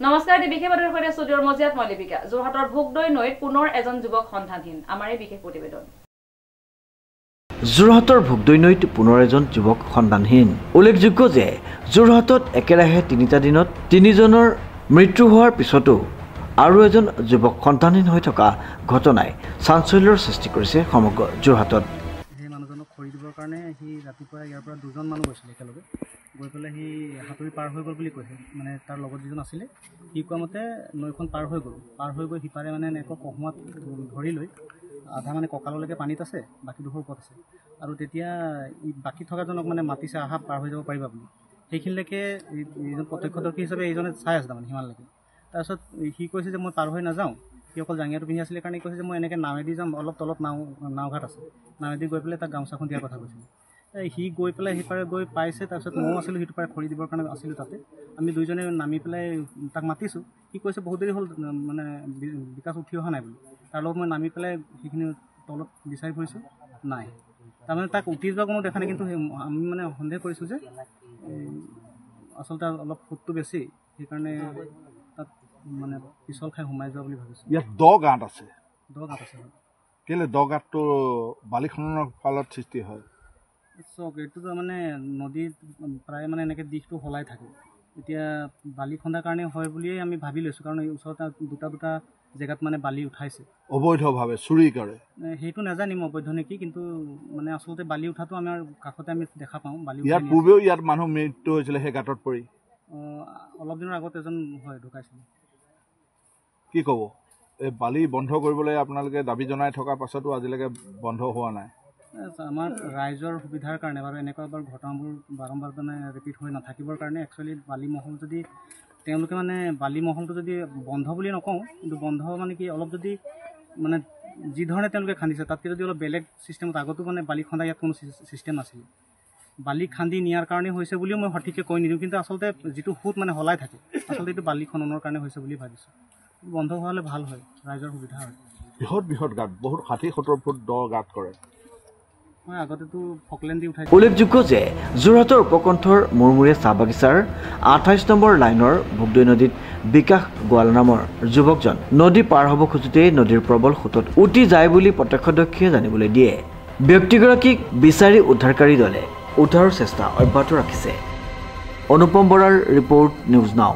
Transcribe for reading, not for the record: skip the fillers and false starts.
নমস্কাৰ বিশেষ বাতৰিৰ ষ্টুডিঅ'ৰ মজিয়াত মই লিপিকা যোৰহাটৰ ভোগদৈ নৈত পুনৰ এজন যুৱক সন্ধানহীন আমাৰ এই বিশেষ প্ৰতিবেদন যোৰহাটৰ ভোগদৈ নৈত পুনৰ এজন যুৱক সন্ধানহীন উল্লেখযোগ্য যে যোৰহাটত একেৰাহে 3টা দিনত 3জনৰ মৃত্যু হোৱাৰ পিছতো আৰু এজন যুৱক সন্ধানহীন হৈ থকা ঘটনাই চাঞ্চল্যৰ সৃষ্টি কৰিছে সমগ্ৰ যোৰহাটত সেই মানুহজনক খৰি দিবৰ কাৰণে সি ৰাতিপুৱা ইয়াৰ পৰা 2জন মানুহ গৈছিল একেলগে গৈ পেলাই সি হাতুৰি পাৰ হৈ গ'ল বুলি কৈছে মানে তাৰ লগত যিজন আছিলে সি কোৱা মতে নৈখন পাৰ হৈ গৈ সিপাৰে মানে এনেকৈ কহমাত ধৰি লৈ আধা মানে কঁকাললৈকে পানীত আছে বাকী দুখৰ ওপৰত আছে আৰু তেতিয়া বাকী থকাজনক মানে মাতিছে আহা পাৰ হৈ যাব পাৰিবা বুলি সেইখিনিলৈকে এইজন প্ৰত্যক্ষদৰ্শী হিচাপে এইজনে চাই আছে তাৰমানে সিমানলৈকে তাৰপিছত সি কৈছে যে মই পাৰ হৈ নাযাওঁ সি অকল জাঙিয়াটো পিন্ধি আছিলে কাৰণে কৈছে যে মই এনেকৈ নাৱেদি যাম অলপ তলত নাওঘাট আছে নাৱেদি গৈ পেলাই তাক গামোচাখন দিয়াৰ কথা কৈছিলে সি গৈ পেলাই সিপাৰে গৈ পাইছে তাৰপিছত ময়ো আছিলোঁ সিটো পাৰে খৰি দিবৰ কাৰণে আছিলোঁ তাতে আমি দুইজনে নামি পেলাই তাক মাতিছোঁ সি কৈছে বহুত দেৰি হ'ল মানে বিকাশ উঠি অহা নাই বুলি তাৰ লগত মই নামি পেলাই সেইখিনি তলত বিচাৰি ফুৰিছোঁ নাই তাৰমানে তাক উঠি যোৱা কোনো দেখা নাই কিন্তু আমি মানে সন্দেহ কৰিছোঁ যে আচলতে অলপ ফুটটো বেছি সেইকাৰণে তাত মানে পিছল খাই সোমাই যোৱা বুলি ভাবিছোঁ ইয়াত দ গাঁত আছে কেলে দ গাঁতটো বালি খননৰ ফলত সৃষ্টি হয় চাওক এইটোতো মানে নদীত প্ৰায় মানে এনেকৈ দিশটো সলাই থাকে এতিয়া বালি খন্দাৰ কাৰণে হয় বুলিয়ে আমি ভাবি লৈছোঁ কাৰণ এই ওচৰতে দুটা জেগাত মানে বালি উঠাইছে অবৈধভাৱে চুৰি কৰে সেইটো নাজানিম অবৈধ নেকি কিন্তু মানে আচলতে বালি উঠাটো আমাৰ কাষতে আমি দেখা পাওঁ বালি ইয়াৰ পূৰ্বেও ইয়াত মানুহ মৃত্যু হৈছিলে সেই গাঁতত পৰি অলপ দিনৰ আগত এজন হয় ঢুকাইছিলে কি ক'ব এই বালি বন্ধ কৰিবলৈ আপোনালোকে দাবী জনাই থকাৰ পাছতো আজিলৈকে বন্ধ হোৱা নাই আমাৰ ৰাইজৰ সুবিধাৰ কাৰণে বাৰু এনেকুৱা বাৰু ঘটনাবোৰ বাৰম্বাৰ মানে ৰিপিট হৈ নাথাকিবৰ কাৰণে একচুৱেলি বালি মহল যদি তেওঁলোকে মানে বালি মহলটো যদি বন্ধ বুলি নকওঁ কিন্তু বন্ধ মানে কি অলপ যদি মানে যি ধৰণে তেওঁলোকে খান্দিছে তাতকৈ যদি অলপ বেলেগ ছিষ্টেমত আগতো মানে বালি খন্দা ইয়াত কোনো ছিষ্টেম নাছিলে বালি খান্দি নিয়াৰ কাৰণে হৈছে বুলিও মই সঠিককৈ কৈ নিদিওঁ কিন্তু আচলতে যিটো সুত মানে সলাই থাকে আচলতে এইটো বালি খননৰ কাৰণে হৈছে বুলি ভাবিছোঁ বন্ধ হোৱালে ভাল হয় ৰাইজৰ সুবিধা হয় বৃহৎ গাঁত বহুত 60-70 ফুট দ গাঁত কৰে উল্লেখযোগ্য যে যোৰহাটৰ উপকণ্ঠৰ মুৰমুৰীয়া চাহ বাগিচাৰ 28 নম্বৰ লাইনৰ ভোগদৈ নদীত বিকাশ গোৱাল নামৰ যুৱকজন নদী পাৰ হ'ব খোজোতেই নদীৰ প্ৰবল সোঁতত উটি যায় বুলি প্ৰত্যক্ষদৰ্শীয়ে জানিবলৈ দিয়ে ব্যক্তিগৰাকীক বিচাৰি উদ্ধাৰকাৰী দলে উদ্ধাৰৰ চেষ্টা অব্যাহত ৰাখিছে অনুপম বৰাৰ ৰিপৰ্ট নিউজ নাও